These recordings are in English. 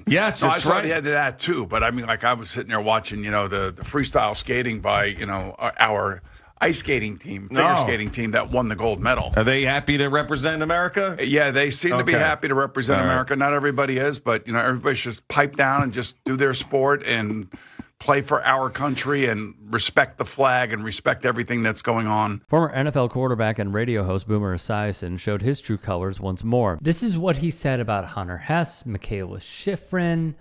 Yes, no, that's I saw right. he had that too. But I mean, like I was sitting there watching, the freestyle skating by, our ice skating team, figure skating team that won the gold medal. Are they happy to represent America? Yeah, they seem to be happy to represent America. Not everybody is, but everybody should just pipe down and just do their sport and play for our country and respect the flag and respect everything that's going on. Former NFL quarterback and radio host Boomer Esiason showed his true colors once more. This is what he said about Hunter Hess, Michaela Schifrin,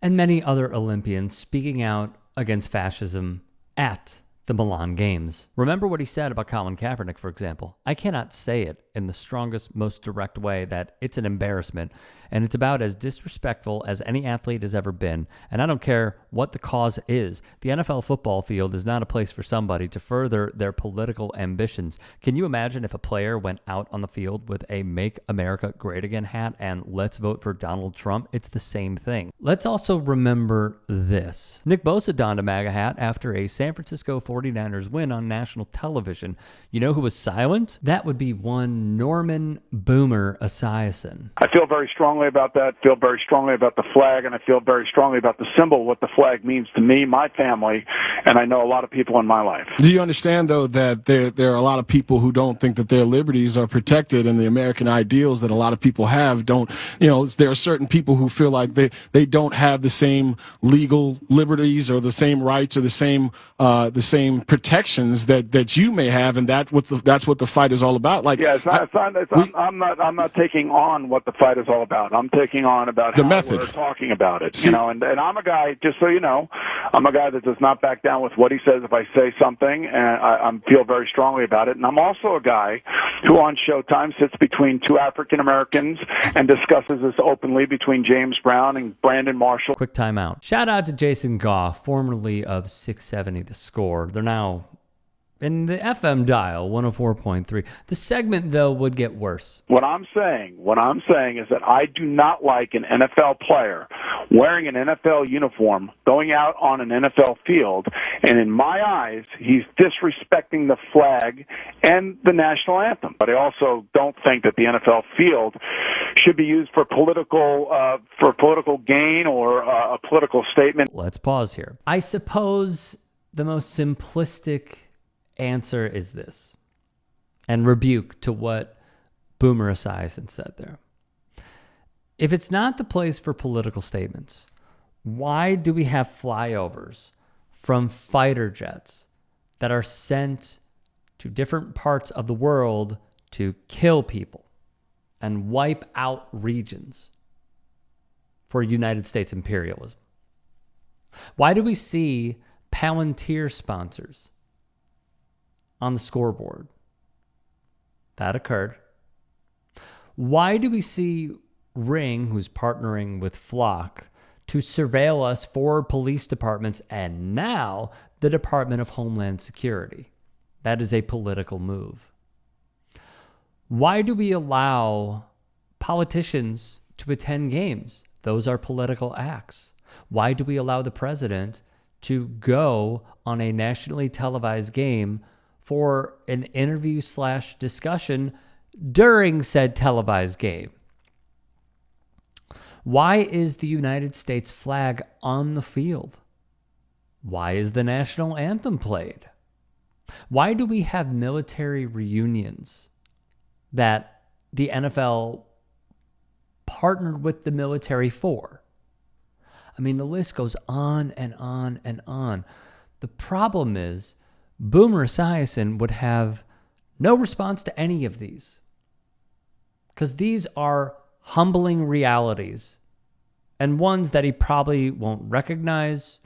and many other Olympians speaking out against fascism at the Milan Games. Remember what he said about Colin Kaepernick, for example. I cannot say it in the strongest, most direct way that it's an embarrassment, and it's about as disrespectful as any athlete has ever been, and I don't care what the cause is. The NFL football field is not a place for somebody to further their political ambitions. Can you imagine if a player went out on the field with a Make America Great Again hat and let's vote for Donald Trump? It's the same thing. Let's also remember this. Nick Bosa donned a MAGA hat after a San Francisco 49ers win on national television. You know who was silent? That would be one Norman Boomer Esiason. I feel very strongly about that, feel very strongly about the flag, and I feel very strongly about the symbol, what the flag means to me, my family, and I know a lot of people in my life. Do you understand, though, that there are a lot of people who don't think that their liberties are protected and the American ideals that a lot of people have don't, there are certain people who feel like they don't have the same legal liberties or the same rights or the same protections that you may have, and that's what the fight is all about. Like, yeah, I'm not taking on what the fight is all about. I'm taking on about the how method. We're talking about it. And I'm a guy, just so you know, I'm a guy that does not back down with what he says if I say something, and I feel very strongly about it. And I'm also a guy who on Showtime sits between two African Americans and discusses this openly between James Brown and Brandon Marshall. Quick timeout. Shout out to Jason Goff, formerly of 670 The Score. They're now in the FM dial, 104.3. The segment, though, would get worse. What I'm saying is that I do not like an NFL player wearing an NFL uniform, going out on an NFL field, and in my eyes, he's disrespecting the flag and the national anthem. But I also don't think that the NFL field should be used for political gain or a political statement. Let's pause here. I suppose the most simplistic answer is this, and rebuke to what Boomer Esiason said there. If it's not the place for political statements, why do we have flyovers from fighter jets that are sent to different parts of the world to kill people and wipe out regions for United States imperialism? Why do we see Palantir sponsors on the scoreboard? That occurred. Why do we see Ring, who's partnering with Flock, to surveil us for police departments and now the Department of Homeland Security? That is a political move. Why do we allow politicians to attend games? Those are political acts. Why do we allow the president to go on a nationally televised game for an interview/discussion during said televised game? Why is the United States flag on the field? Why is the national anthem played? Why do we have military reunions that the NFL partnered with the military for? I mean, the list goes on and on and on. The problem is Boomer Esiason would have no response to any of these, because these are humbling realities and ones that he probably won't recognize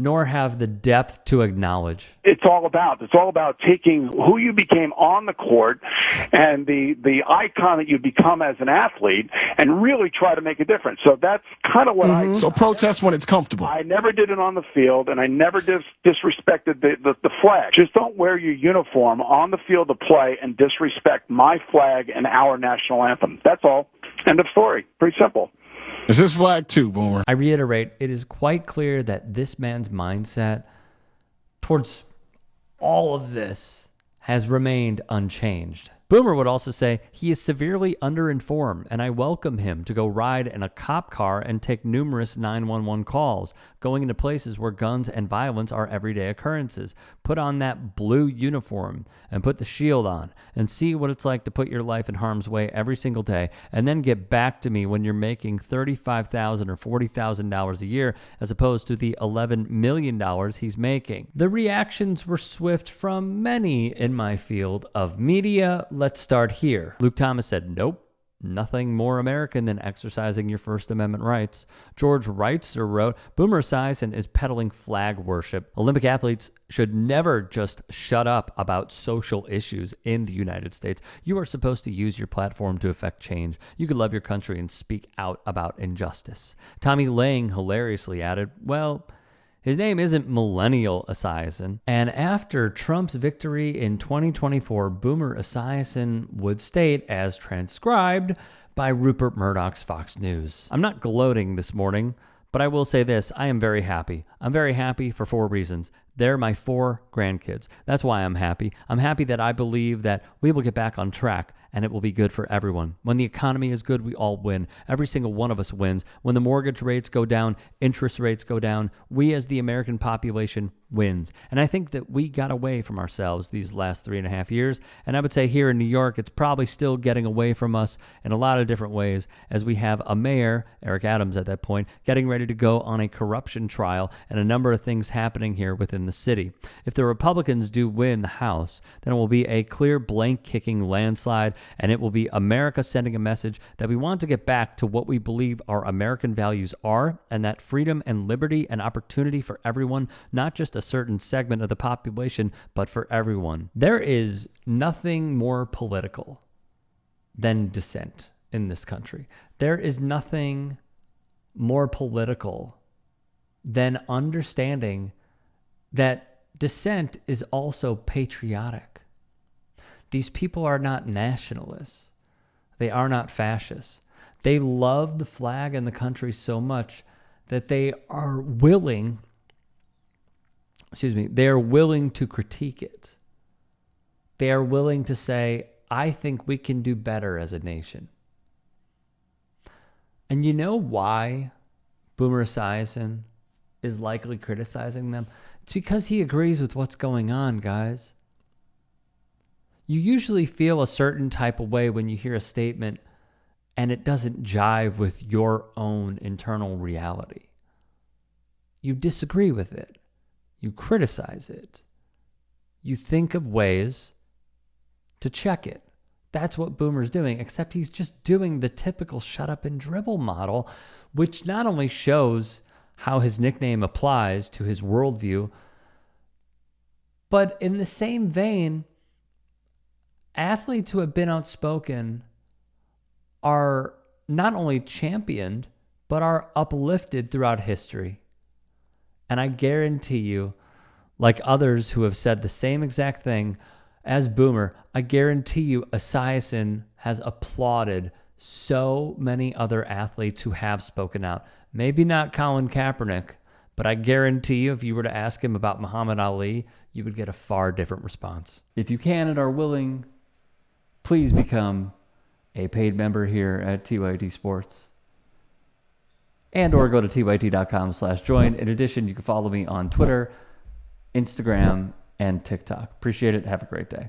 nor have the depth to acknowledge. It's all about taking who you became on the court and the icon that you become as an athlete and really try to make a difference. So that's kind of what So protest when it's comfortable. I never did it on the field, and I never disrespected the flag. Just don't wear your uniform on the field to play and disrespect my flag and our national anthem. That's all. End of story. Pretty simple. It's his flag too, Boomer. I reiterate, it is quite clear that this man's mindset towards all of this has remained unchanged. Boomer would also say, he is severely underinformed, and I welcome him to go ride in a cop car and take numerous 911 calls, going into places where guns and violence are everyday occurrences. Put on that blue uniform and put the shield on and see what it's like to put your life in harm's way every single day, and then get back to me when you're making $35,000 or $40,000 a year as opposed to the $11 million he's making. The reactions were swift from many in my field of media. Let's start here. Luke Thomas said, nope. Nothing more American than exercising your First Amendment rights. George Reitzer wrote, Boomer Esiason is peddling flag worship. Olympic athletes should never just shut up about social issues in the United States. You are supposed to use your platform to affect change. You could love your country and speak out about injustice. Tommy Lang hilariously added, well, his name isn't Millennial Esiason. And after Trump's victory in 2024, Boomer Esiason would state, as transcribed by Rupert Murdoch's Fox News. I'm not gloating this morning, but I will say this. I am very happy. I'm very happy for 4 reasons. They're my 4 grandkids. That's why I'm happy. I'm happy that I believe that we will get back on track and it will be good for everyone. When the economy is good, we all win. Every single one of us wins. When the mortgage rates go down, interest rates go down, we as the American population wins. And I think that we got away from ourselves these last 3.5 years. And I would say here in New York, it's probably still getting away from us in a lot of different ways, as we have a mayor, Eric Adams at that point, getting ready to go on a corruption trial and a number of things happening here within the city. If the Republicans do win the House, then it will be a clear blank-kicking landslide, and it will be America sending a message that we want to get back to what we believe our American values are, and that freedom and liberty and opportunity for everyone, not just a certain segment of the population, but for everyone. There is nothing more political than dissent in this country. There is nothing more political than understanding that dissent is also patriotic. These people are not nationalists. They are not fascists. They love the flag and the country so much that they are willing to critique it. They are willing to say, I think we can do better as a nation. And you know why Boomer Esiason is likely criticizing them? It's because he agrees with what's going on, guys. You usually feel a certain type of way when you hear a statement and it doesn't jive with your own internal reality. You disagree with it. You criticize it. You think of ways to check it. That's what Boomer's doing, except he's just doing the typical shut up and dribble model, which not only shows how his nickname applies to his worldview, but in the same vein, athletes who have been outspoken are not only championed, but are uplifted throughout history. And I guarantee you, like others who have said the same exact thing as Boomer, I guarantee you Esiason has applauded so many other athletes who have spoken out. Maybe not Colin Kaepernick, but I guarantee you if you were to ask him about Muhammad Ali, you would get a far different response. If you can and are willing, please become a paid member here at TYT Sports. And or go to tyt.com/join. In addition, you can follow me on Twitter, Instagram, and TikTok. Appreciate it. Have a great day.